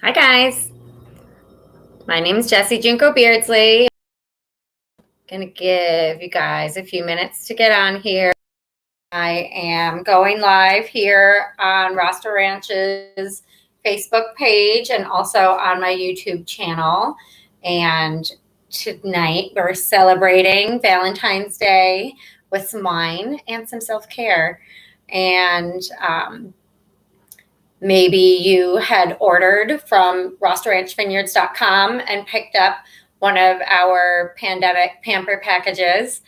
Hi guys, my name is Jessie Junko Beardsley. I'm gonna give you guys a few minutes to get on here. I am going live here on Rasta Ranch's Facebook page and also on my YouTube channel. And tonight we're celebrating Valentine's Day with some wine and some self-care. And maybe you had ordered from rastaranchvineyards.com and picked up one of our pandemic Pamper packages,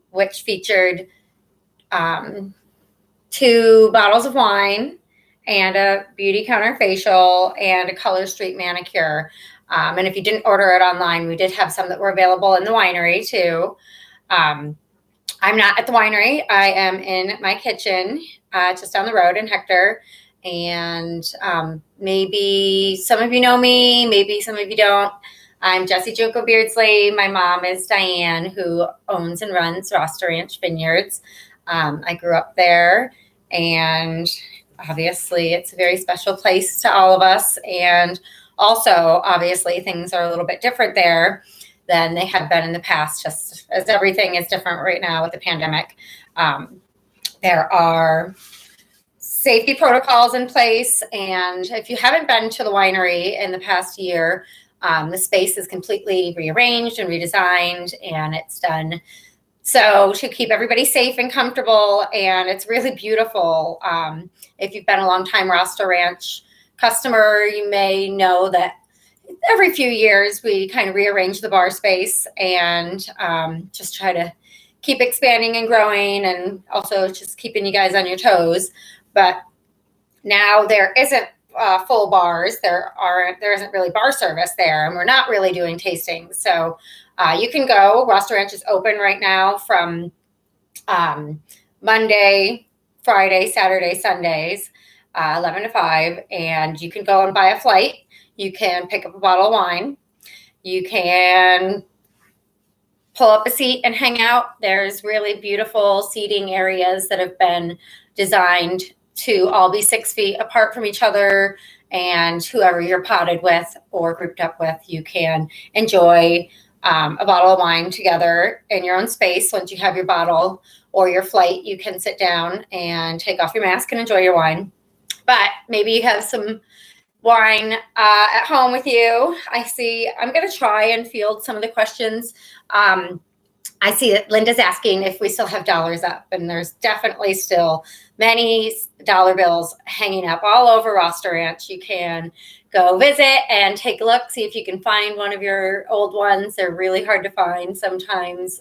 which featured 2 bottles of wine and a beauty counter facial and a Color Street manicure. And if you didn't order it online, we did have some that were available in the winery too. I'm not at the winery. I am in my kitchen just down the road in Hector. And maybe some of you know me, maybe some of you don't. I'm Jessie Junko Beardsley. My mom is Diane, who owns and runs Rasta Ranch Vineyards. I grew up there, and obviously it's a very special place to all of us. And also, obviously, things are a little bit different there than they had been in the past, just as everything is different right now with the pandemic. There are safety protocols in place. And if you haven't been to the winery in the past year, the space is completely rearranged and redesigned, and it's done so to keep everybody safe and comfortable. And it's really beautiful. If you've been a long time Rasta Ranch customer, you may know that every few years we kind of rearrange the bar space and just try to keep expanding and growing, and also just keeping you guys on your toes. But now there isn't full bars. There isn't really bar service there, and we're not really doing tastings. So you can go. Rasta Ranch is open right now from Monday, Friday, Saturday, Sundays, 11 to 5, and you can go and buy a flight. You can pick up a bottle of wine. You can pull up a seat and hang out. There's really beautiful seating areas that have been designed to all be 6 feet apart from each other, and whoever you're potted with or grouped up with, you can enjoy a bottle of wine together in your own space. Once you have your bottle or your flight, you can sit down and take off your mask and enjoy your wine. But maybe you have some wine at home with you. I'm going to try and field some of the questions. I see that Linda's asking if we still have dollars up, and there's definitely still many dollar bills hanging up all over Rasta Ranch. You can go visit and take a look, see if you can find one of your old ones. They're really hard to find sometimes,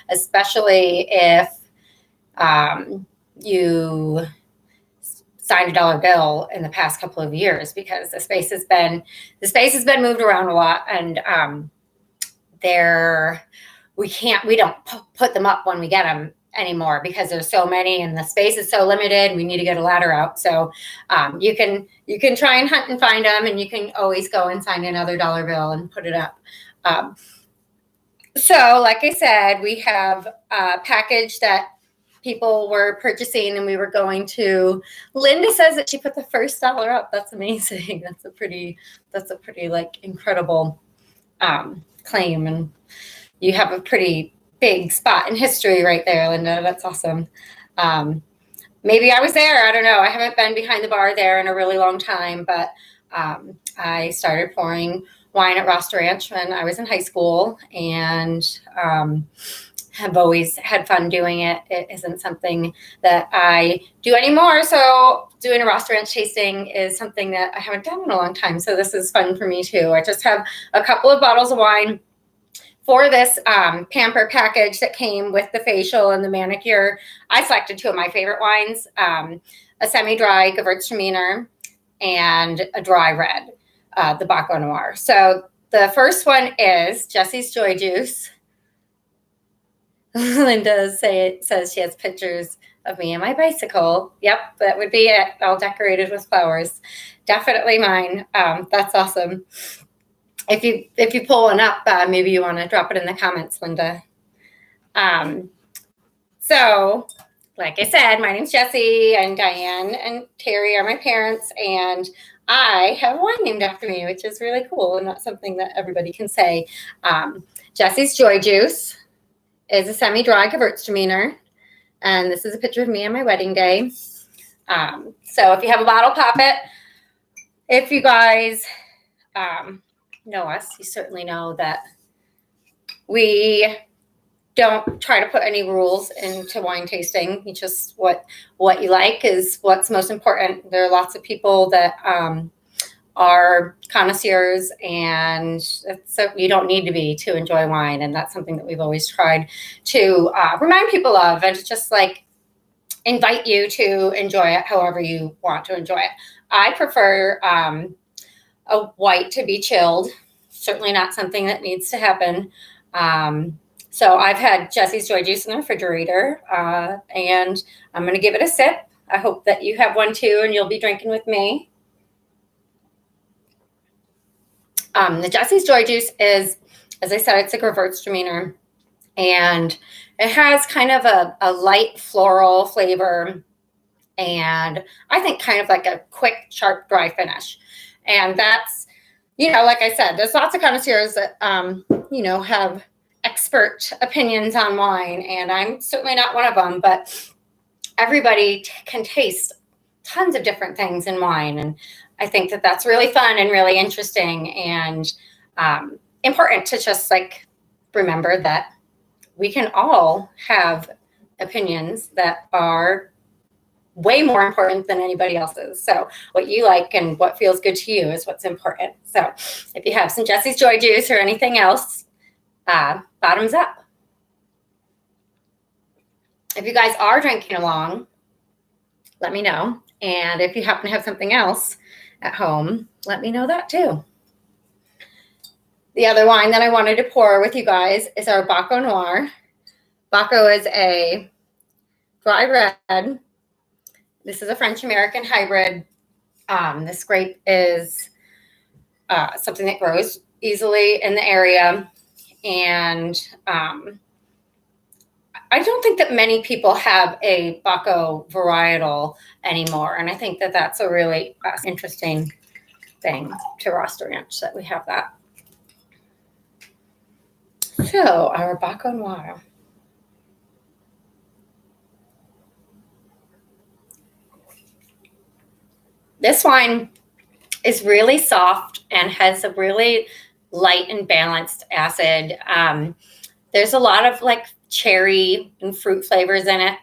especially if you signed a dollar bill in the past couple of years, because the space has been moved around a lot, and we don't put them up when we get them anymore because there's so many and the space is so limited. We need to get a ladder out. So you can try and hunt and find them, and you can always go and sign another dollar bill and put it up. So like I said, we have a package that people were purchasing, and we were going to. Linda says that she put the first dollar up. That's amazing. That's a pretty like incredible claim, and you have a pretty big spot in history right there, Linda. That's awesome. Maybe I was there. I don't know. I haven't been behind the bar there in a really long time, but I started pouring wine at Rasta Ranch when I was in high school, and have always had fun doing it. It isn't something that I do anymore. So doing a Rasta Ranch tasting is something that I haven't done in a long time. So this is fun for me too. I just have a couple of bottles of wine for this Pamper package that came with the facial and the manicure. I selected 2 of my favorite wines, a semi-dry Gewürztraminer and a dry red, the Baco Noir. So the first one is Jessie's Joy Juice. Linda says she has pictures of me and my bicycle. Yep, that would be it, all decorated with flowers. Definitely mine. That's awesome. If you pull one up, maybe you want to drop it in the comments, Linda. So, like I said, my name's Jessie, and Diane and Terry are my parents, and I have a wine named after me, which is really cool and not something that everybody can say. Jesse's Joy Juice is a semi-dry Gewürztraminer, and this is a picture of me on my wedding day. So if you have a bottle, pop it. If you guys know us, you certainly know that we don't try to put any rules into wine tasting. You just what you like is what's most important. There are lots of people that are connoisseurs, and so you don't need to be to enjoy wine. And that's something that we've always tried to remind people of, and just like invite you to enjoy it however you want to enjoy it. I prefer a white to be chilled. Certainly not something that needs to happen. So I've had Jesse's Joy Juice in the refrigerator, and I'm going to give it a sip. I hope that you have one too, and you'll be drinking with me. The Jesse's Joy Juice is, as I said, it's a Gewürztraminer, and it has kind of a light floral flavor, and I think kind of like a quick, sharp, dry finish. And that's, like I said, there's lots of connoisseurs that, have expert opinions on wine, and I'm certainly not one of them, but everybody can taste tons of different things in wine. And I think that that's really fun and really interesting, and important to just like remember that we can all have opinions that are way more important than anybody else's. So what you like and what feels good to you is what's important. So if you have some Jesse's Joy Juice or anything else, bottoms up. If you guys are drinking along, let me know. And if you happen to have something else at home, let me know that too. The other wine that I wanted to pour with you guys is our Baco Noir. Baco is a dry red. This is a French-American hybrid. This grape is something that grows easily in the area. And I don't think that many people have a Baco varietal anymore. And I think that that's a really interesting thing to Rasta Ranch that we have that. So our Baco Noir. This wine is really soft and has a really light and balanced acid. There's a lot of like cherry and fruit flavors in it.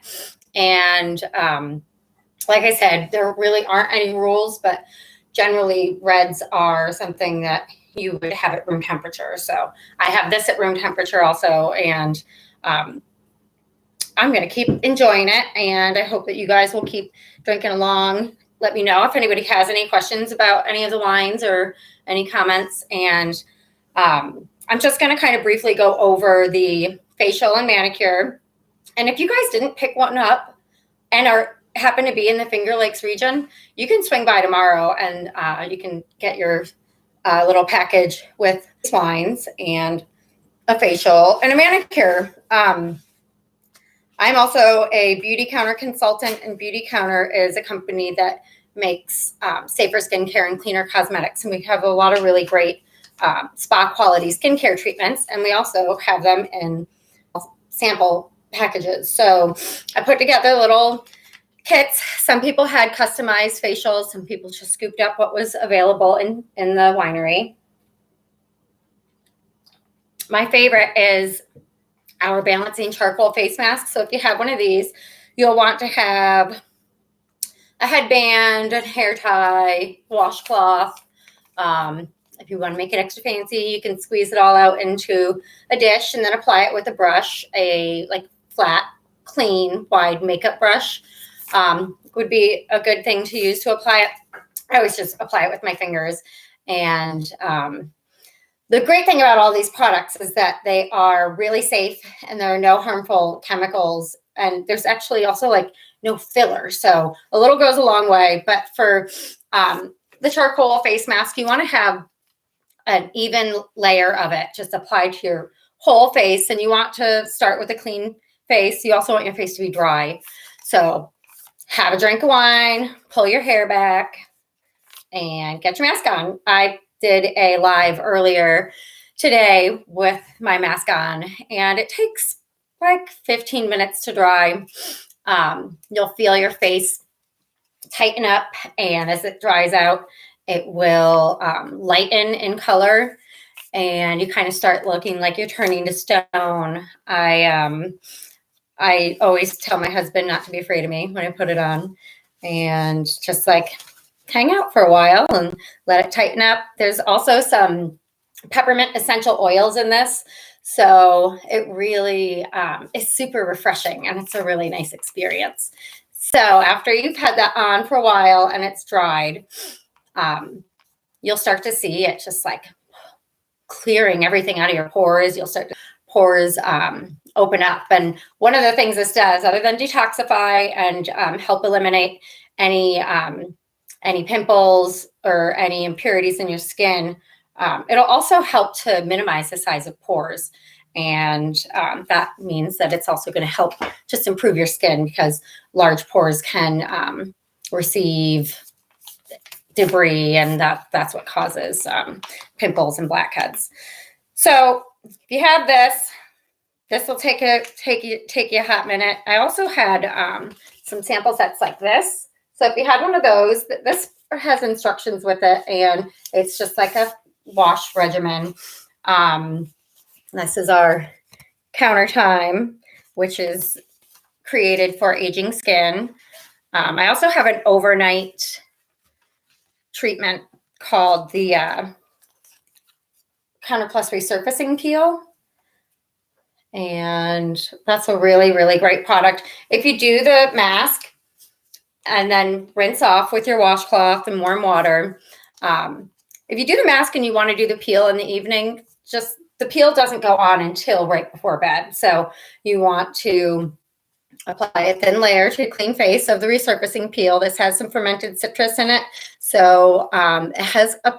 And like I said, there really aren't any rules, but generally reds are something that you would have at room temperature. So I have this at room temperature also, and I'm going to keep enjoying it, and I hope that you guys will keep drinking along. Let me know if anybody has any questions about any of the wines or any comments. And I'm just going to kind of briefly go over the facial and manicure. And if you guys didn't pick one up and happen to be in the Finger Lakes region, you can swing by tomorrow, and you can get your little package with wines and a facial and a manicure. I'm also a Beauty Counter consultant, and Beauty Counter is a company that makes safer skincare and cleaner cosmetics. And we have a lot of really great spa quality skincare treatments, and we also have them in sample packages. So I put together little kits. Some people had customized facials. Some people just scooped up what was available in the winery. My favorite is our balancing charcoal face mask. So if you have one of these, you'll want to have a headband, a hair tie, washcloth. If you want to make it extra fancy, you can squeeze it all out into a dish and then apply it with a brush. A like flat, clean, wide makeup brush would be a good thing to use to apply it. I always just apply it with my fingers. And the great thing about all these products is that they are really safe, and there are no harmful chemicals. And there's actually also like no filler. So a little goes a long way. But for the charcoal face mask, you want to have an even layer of it just applied to your whole face. And you want to start with a clean face. You also want your face to be dry. So have a drink of wine, pull your hair back, and get your mask on. I did a live earlier today with my mask on, and it takes like 15 minutes to dry. You'll feel your face tighten up, and as it dries out, it will lighten in color, and you kind of start looking like you're turning to stone. I always tell my husband not to be afraid of me when I put it on, and just like hang out for a while and let it tighten up. There's also some peppermint essential oils in this, so it really is super refreshing, and it's a really nice experience. So after you've had that on for a while and it's dried, you'll start to see it just like clearing everything out of your pores. You'll start to pores open up. And one of the things this does, other than detoxify and help eliminate any pimples or any impurities in your skin, it'll also help to minimize the size of pores. And that means that it's also going to help just improve your skin, because large pores can receive debris, and that's what causes pimples and blackheads. So if you have this will take you a hot minute. I also had some sample sets like this. So if you had one of those, this has instructions with it, and it's just like a wash regimen. This is our Counter Time, which is created for aging skin. I also have an overnight treatment called the Counter Plus Resurfacing Peel. And that's a really, really great product. If you do the mask and then rinse off with your washcloth and warm water, if you do the mask and you want to do the peel in the evening, just the peel doesn't go on until right before bed. So you want to apply a thin layer to a clean face of the resurfacing peel. This has some fermented citrus in it. So it has a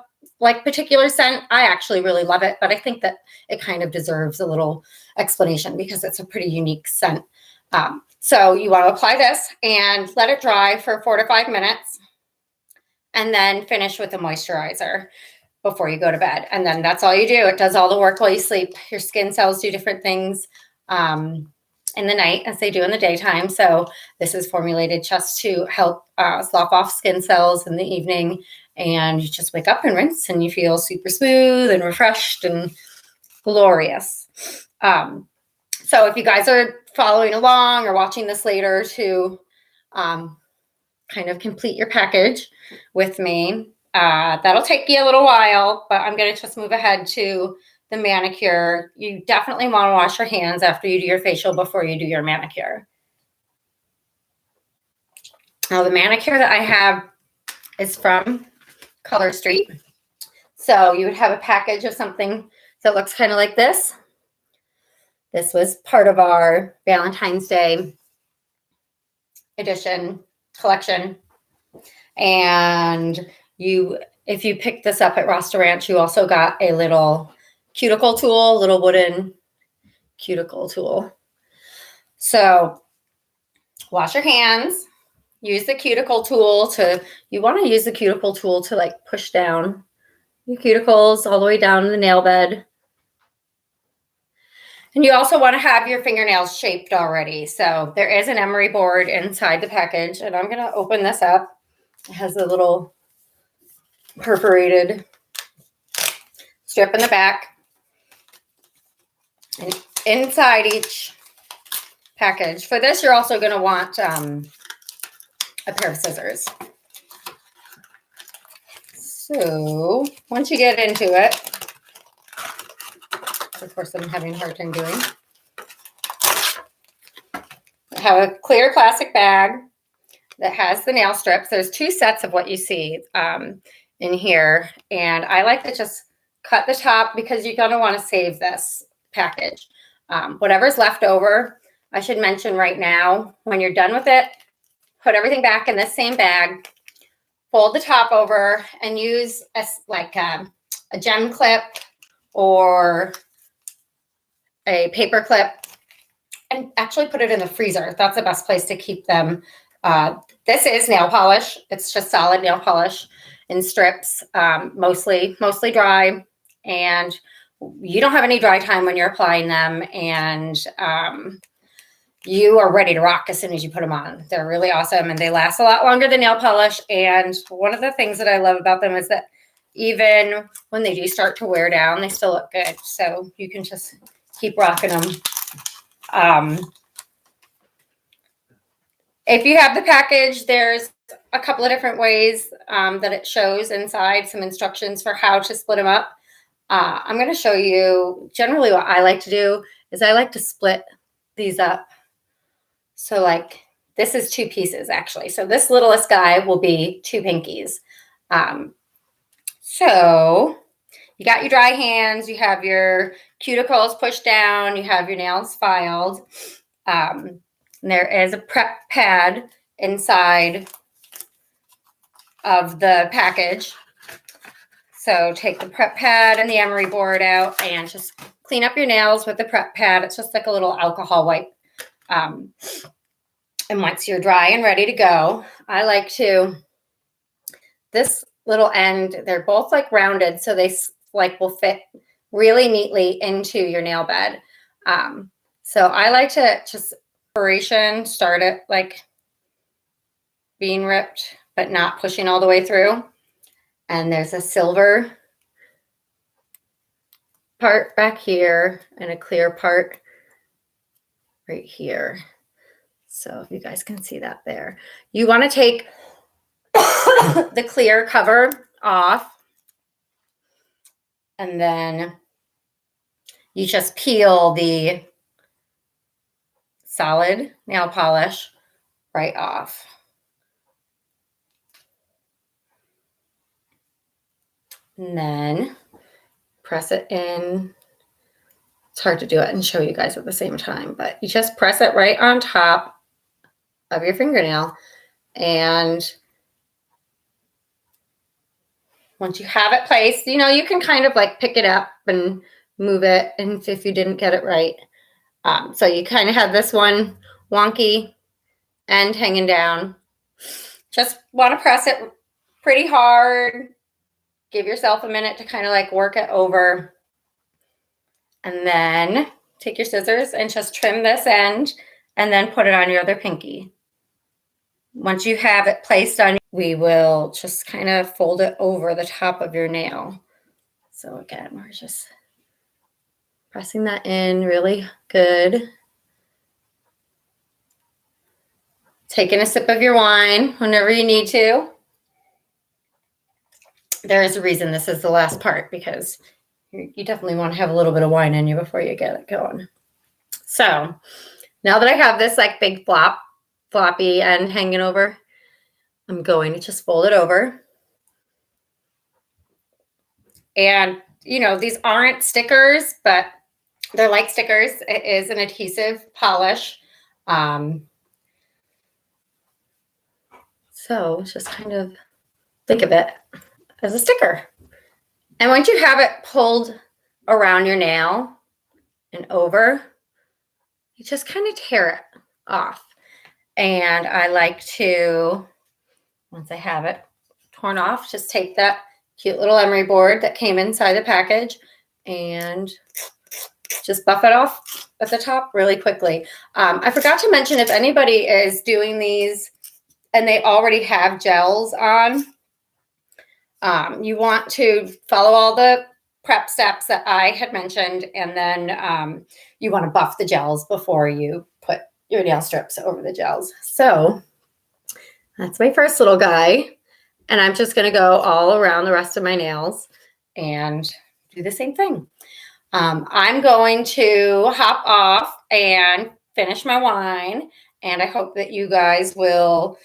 particular scent. I actually really love it, but I think that it kind of deserves a little explanation because it's a pretty unique scent. So you want to apply this and let it dry for 4 to 5 minutes, and then finish with a moisturizer before you go to bed. And then that's all you do. It does all the work while you sleep. Your skin cells do different things in the night as they do in the daytime. So this is formulated just to help slough off skin cells in the evening. And you just wake up and rinse, and you feel super smooth and refreshed and glorious. So if you guys are following along or watching this later to kind of complete your package with me, that'll take you a little while, but I'm going to just move ahead to the manicure. You definitely want to wash your hands after you do your facial before you do your manicure. Now, the manicure that I have is from Color Street. So you would have a package of something that looks kind of like this. This was part of our Valentine's Day edition collection. And if you pick this up at Rasta Ranch, you also got a little cuticle tool, little wooden cuticle tool. So wash your hands. Use the cuticle tool you want to use the cuticle tool to like push down your cuticles all the way down the nail bed. And you also want to have your fingernails shaped already. So there is an emery board inside the package, and I'm going to open this up. It has a little perforated strip in the back. And inside each package, for this, you're also going to want a pair of scissors. So once you get into it, of course I'm having a hard time doing, I have a clear plastic bag that has the nail strips. There's 2 sets of what you see in here, and I like to just cut the top because you're going to want to save this package. Whatever's left over, I should mention right now, when you're done with it, put everything back in this same bag, fold the top over, and use a gem clip or a paper clip, and actually put it in the freezer. That's the best place to keep them. This is nail polish. It's just solid nail polish. in strips, mostly dry, and you don't have any dry time when you're applying them, and you are ready to rock as soon as you put them on. They're really awesome, and they last a lot longer than nail polish. And one of the things that I love about them is that even when they do start to wear down, they still look good. So you can just keep rocking them. If you have the package, there's a couple of different ways that it shows inside, some instructions for how to split them up. I'm going to show you generally what I like to do is I like to split these up. So like this is 2 pieces actually. So this littlest guy will be 2 pinkies. So you got your dry hands, you have your cuticles pushed down, you have your nails filed. And there is a prep pad inside of the package. So take the prep pad and the emery board out and just clean up your nails with the prep pad. It's just like a little alcohol wipe. And once you're dry and ready to go, I like to, this little end, they're both like rounded, so they like will fit really neatly into your nail bed. So I like to just start it like being ripped, but not pushing all the way through. And there's a silver part back here and a clear part right here. So if you guys can see that there, you want to take the clear cover off, and then you just peel the solid nail polish right off. And then press it in. It's hard to do it and show you guys at the same time, but you just press it right on top of your fingernail. And once you have it placed, you know, you can kind of like pick it up and move it, and if you didn't get it right. So you kind of have this one wonky end hanging down. Just want to press it pretty hard. Give yourself a minute to kind of like work it over. And then take your scissors and just trim this end and then put it on your other pinky. Once you have it placed on, we will just kind of fold it over the top of your nail. So again, we're just pressing that in really good. Taking a sip of your wine whenever you need to. There is a reason this is the last part, because you definitely want to have a little bit of wine in you before you get it going. So now that I have this like big floppy end hanging over, I'm going to just fold it over. And you know, these aren't stickers, but they're like stickers. It is an adhesive polish. So just kind of think of it as a sticker. And once you have it pulled around your nail and over, you just kind of tear it off. And I like to, once I have it torn off, just take that cute little emery board that came inside the package and just buff it off at the top really quickly. I forgot to mention, if anybody is doing these and they already have gels on, you want to follow all the prep steps that I had mentioned, and then you want to buff the gels before you put your nail strips over the gels. So that's my first little guy, and I'm just going to go all around the rest of my nails and do the same thing. I'm going to hop off and finish my wine, and I hope that you guys will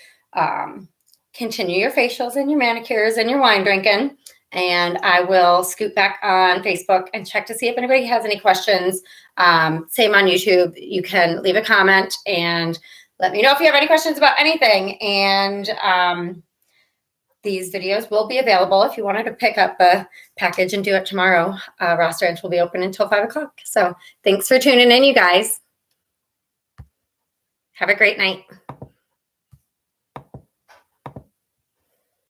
continue your facials and your manicures and your wine drinking. And I will scoot back on Facebook and check to see if anybody has any questions. Same on YouTube. You can leave a comment and let me know if you have any questions about anything. And these videos will be available if you wanted to pick up a package and do it tomorrow. Rasta Ranch will be open until 5 o'clock. So thanks for tuning in, you guys. Have a great night.